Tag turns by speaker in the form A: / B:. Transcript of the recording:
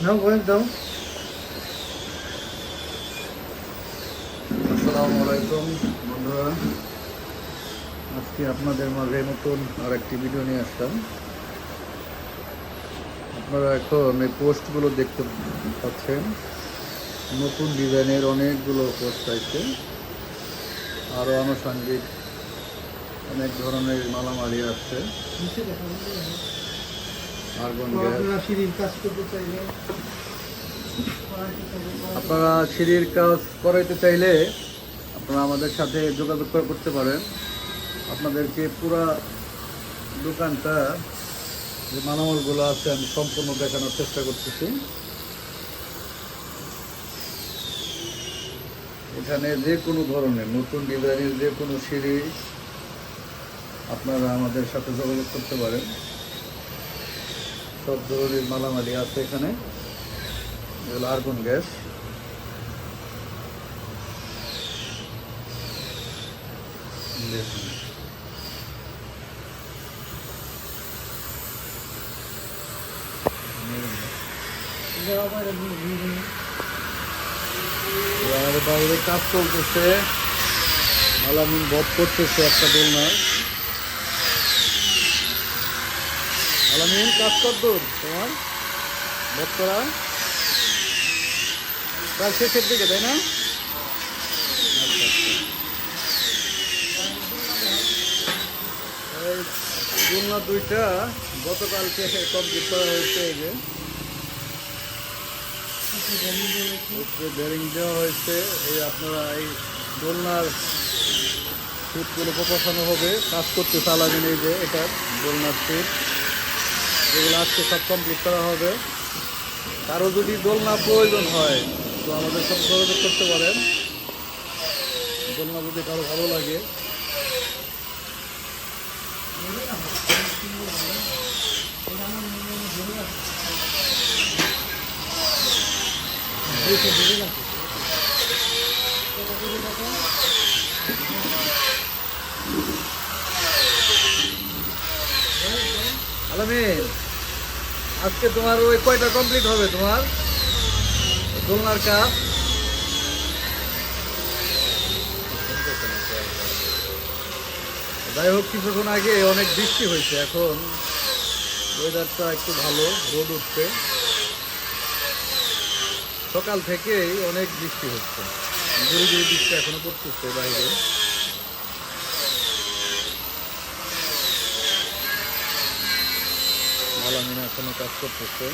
A: নাও কয়েক দাও।
B: আসসালামু আলাইকুম বন্ধুরা, আজকে আপনাদের মাঝে নতুন আর একটি ভিডিও নিয়ে আসলাম। আপনারা এখন এই পোস্টগুলো দেখতে পাচ্ছেন, নতুন ডিজাইনের অনেকগুলো পোস্ট আছে, আরও আনুষঙ্গিক অনেক ধরনের মালামারি আছে।
A: নিচে দেখা যাবে।
B: আর্গন
A: তো
B: গ্যাস,
A: আপনারা সিঁড়ির কাজ করতে চাইলে
B: আপনারা সিঁড়ির কাজ করাইতে চাইলে আপনারা আমাদের সাথে যোগাযোগ করতে পারেন। আপনাদেরকে পুরা দোকানটা যে মালামালগুলো আছে আমি সম্পূর্ণ দেখানোর চেষ্টা করতেছি। এখানে যে কোনো ধরনের নতুন ডিজাইনের যে কোনো সিঁড়ি আপনারা আমাদের সাথে যোগাযোগ করতে পারেন। সব ধরনের মালামালি আছে এখানে। এগুলো আর্গন গ্যাস, দেখুন। আমাদের বাইরে কাজ চলতেছে, আলামিন বধ করতেছে একটা দোলনার। আলামিন কাজ করদূর তোমার বধ করা প্রায় শেষের দিকে, তাই না? আচ্ছা, আচ্ছা। এই দোলনা দুইটা গতকালকে কমপ্লিট করা হয়েছে। এই যে বেরিং দেওয়া হয়েছে। এই আপনারা এই দোলনার সিটগুলো বসানো হবে, কাজ করতে চালাবেন। এই যে এটা দোলনার সিট, এগুলো আজকে সব কমপ্লিট করা হবে। কারো যদি দোলনা প্রয়োজন হয় তো আমাদের সব যোগাযোগ করতে পারেন। দোলনা যদি কারো ভালো লাগে, আলামিন আজকে তোমার ওই কয়টা কমপ্লিট হবে তোমার দোলনার কাজ? যাই হোক, কিছুক্ষণ আগে অনেক বৃষ্টি হয়েছে, এখন ওয়েদারটা একটু ভালো, রোদ উঠছে। সকাল থেকেই অনেক বৃষ্টি হচ্ছে, গুড়ি গুড়ি বৃষ্টি এখনো পড়তেছে বাইরে। আলামিন এখনো কাজ করতেছে।